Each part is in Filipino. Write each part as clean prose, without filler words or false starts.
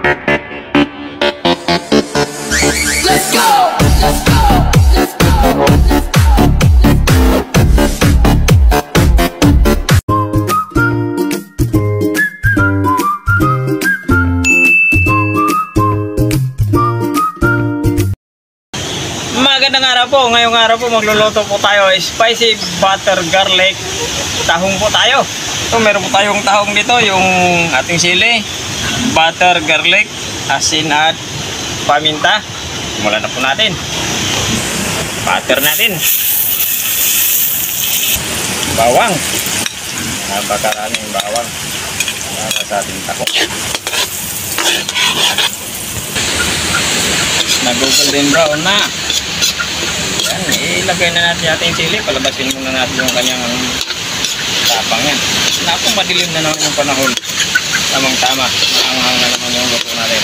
Let's go! Let's go! Let's go! Magandang araw po. Ngayong araw po magluluto po tayo spicy butter garlic tahong po tayo. So meron po tayong tahong dito, yung ating sili, butter garlic, asin at paminta. Simulan na po natin. Butter natin. Bawang. Nabakaran yung bawang para sa ating tahong. Nag-golden brown na. Yan, ilagay na natin ating sili. Palabasin muna natin yung kanyang tapang yan. Napong madilim na naman yung panahon. Tamang-tama. Maanghang na naman yung luto natin.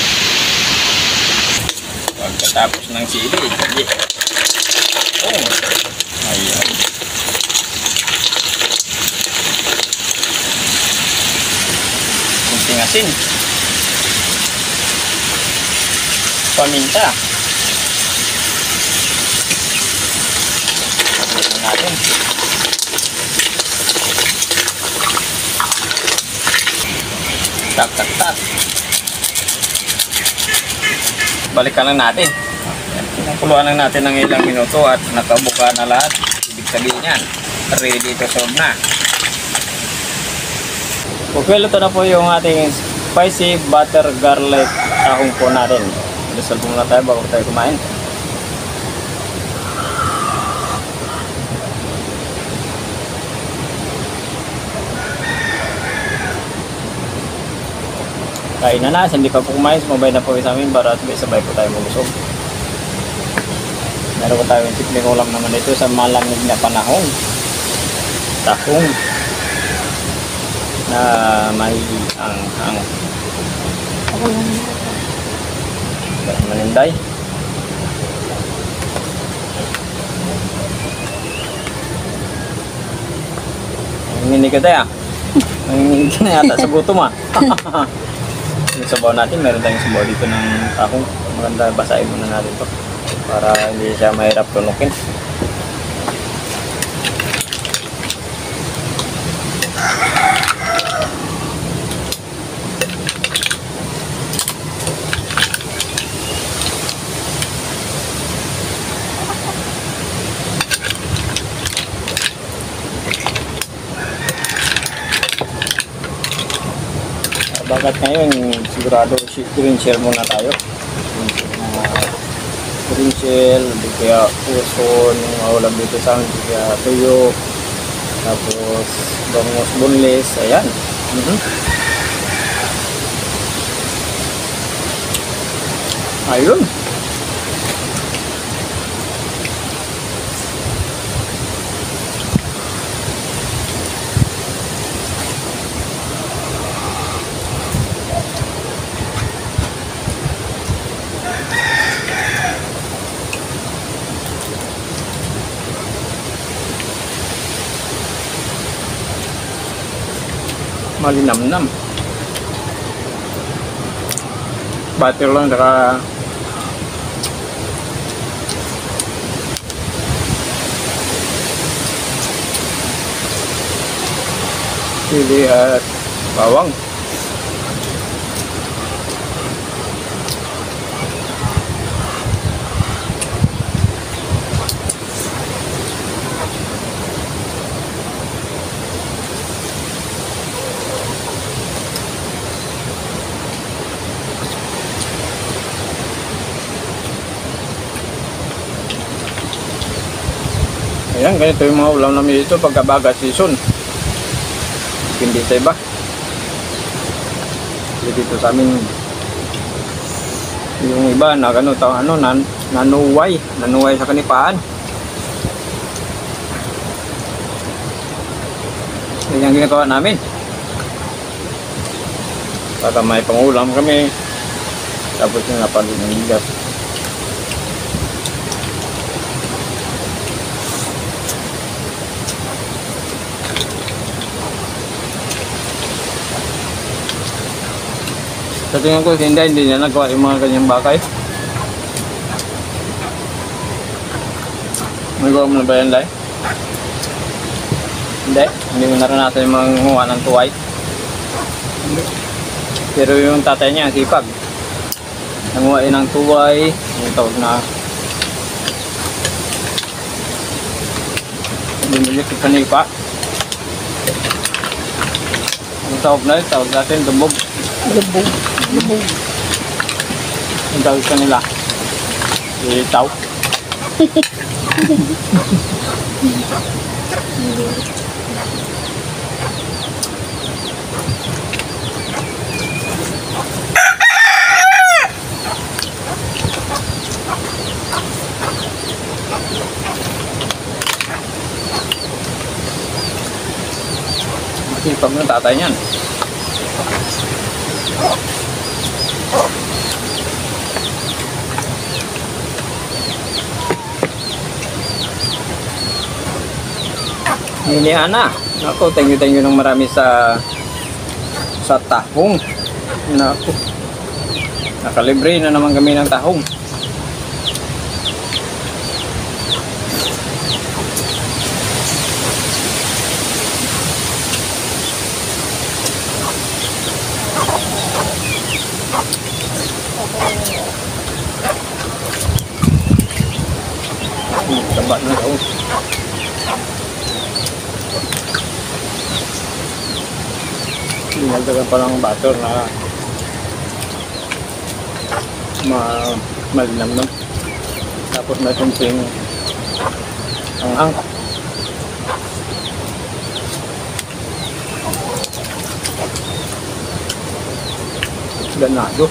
Pagkatapos ng sili, oh, ayan. Kunting asin. Paminta. Natin. Tak. Balikan lang natin. Pinakuluan lang natin ng ilang minuto at nakabuka na lahat. Ibig sabihin yan, ready to serve na. Okay, luto na po yung ating spicy butter garlic tahong po natin. Resolve muna tayo bago tayo kumain. Kain na, hindi pa po kumain, sumabay na po sa amin para sabay po tayo malusog. Meron po tayong simpleng ulam naman dito sa malamig na panahon. Tahong na may ang maninday. Nanginginig ka tayo. Nanginginig ka na yata sa gutom ah. Yung sabaw natin, meron tayong sabaw dito ng tahong. Maganda, basahin muna natin to para hindi siya mahirap tunukin. Bagat ngayon, sigurado green shell muna tayo. Green shell, kaya puson, ulam dito sa amin, kaya tuyo, tapos bangus boneless, ayan. Ayun. Malinamnam. Butter lang saka sili at bawang. Ayan, ganito yung mga ulam namin dito pagkabaga season. Hindi sa iba. Dito sa amin yung iba na nanuway sa kanipaan. Yan ang ginagawa namin. Para may pangulam kami. Tapos yung napalit ng bigas. Sa tingin ko, hindi niya nagawa yung mga ganyang bagay. Nagawa mo na ba yan, Day? Hindi mo naranasan yung mga nguha ng tuway. Pero yung tatay niya, sipag. Nanguha yun ng tuway, yung tawag na bumili sa panipa. Ang tawag na yun, tawag natin, lubog. Lubog. Ang tawag sa nila, itaw. Sipag ng tatay niyan. Ini Ana. Ako, thank you ng marami sa tahong. Naku. Nakalibre na naman kami ng tahong. Taba na daw. Dinagdagan pa ng butter na malinamnam. Tapos may kunting anghang. Ganado.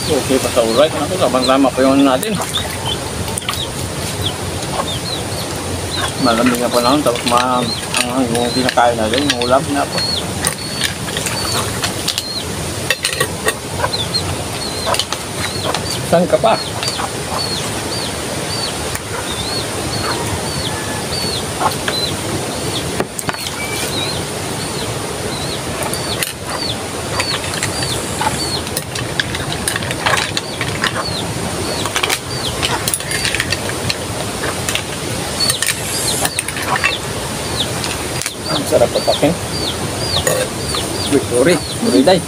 Okay pa sa uray. Ano ito? Labang-lama pa yung natin. Malamig na pa lang. Tapos yung pinakain natin. Yung ulam na po. Saan ka pa? Sarap papakin. Victory. Buriday.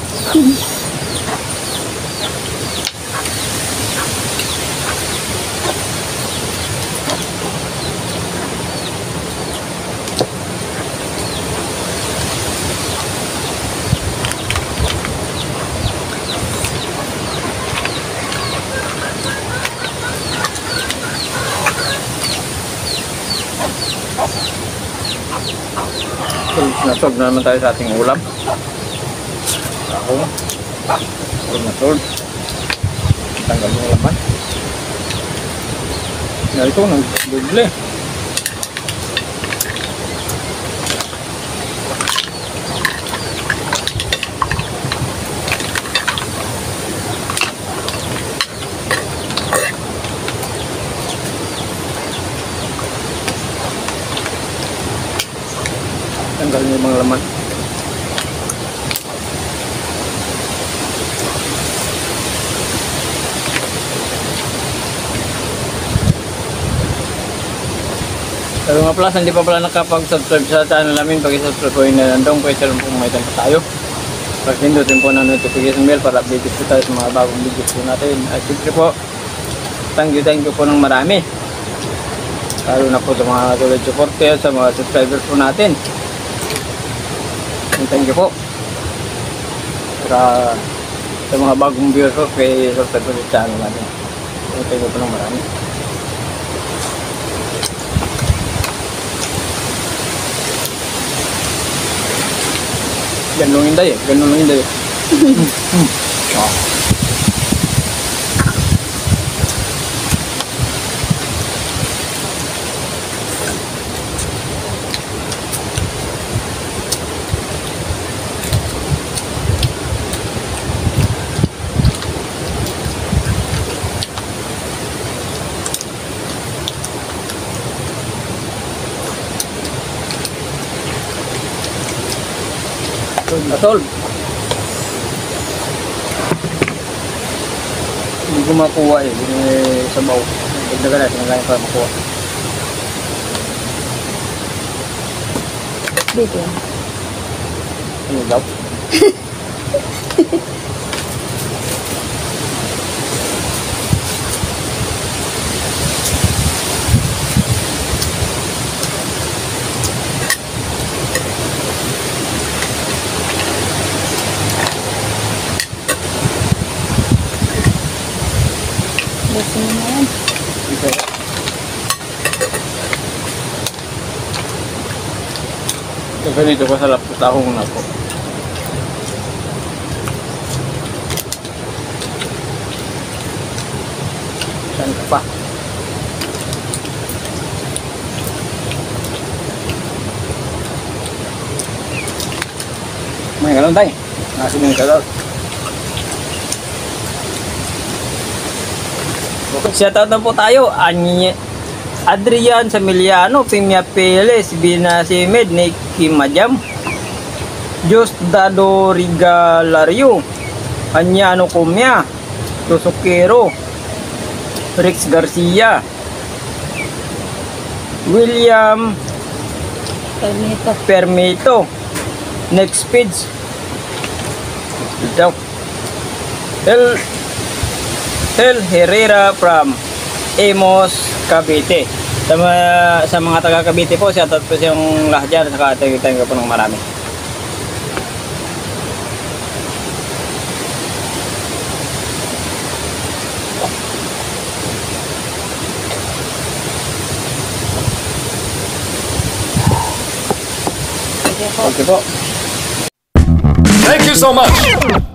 Nasog na naman tayo sa ating ulam. Tahong. Nasog. Tanggal yung laman. Na ito, nag-duble. Tanggal niyo yung mga laman. Pero mga plus, hindi pa pala nakapag-subscribe sa channel namin. Pag-subscribe po yung nanandong, pwede lang po may tanong tayo. Pag-pindutin po ng notification bell para update po tayo sa mga bagong videos po natin. At siyempre po, thank you po ng marami. Lalo na po sa mga tulad supporter, sa mga subscribers po natin. Thank you po. Para sa mga bagong viewers po, kay subscribe po sa channel natin. Thank you po ng marami. Ganun yung dayo. Ganun yung dayo. Asol. Hindi ko makuha eh. Sabaw. Dagdagan natin lang para makuha. Dito yan. Ano daw? Gusto mo na yan. Ito ganito ko sa tahong na po. Saan ka pa? May galon tayo. Nasi mo yung galon. Shoutout na po tayo. Adrian Samiliano, Pimia Peles, Binasimed, Nicky Majam, Diosdado Rigalario, Anyano Comia, Tosokero, Rex Garcia, William Permito. Permito, Next Page, ito, El Herrera from Emos, Cavite. Sa mga taga Cavite po, shoutout po siyang lahat dyan. Saka tayo po ng marami. Sige po. Okay po. Thank you so much.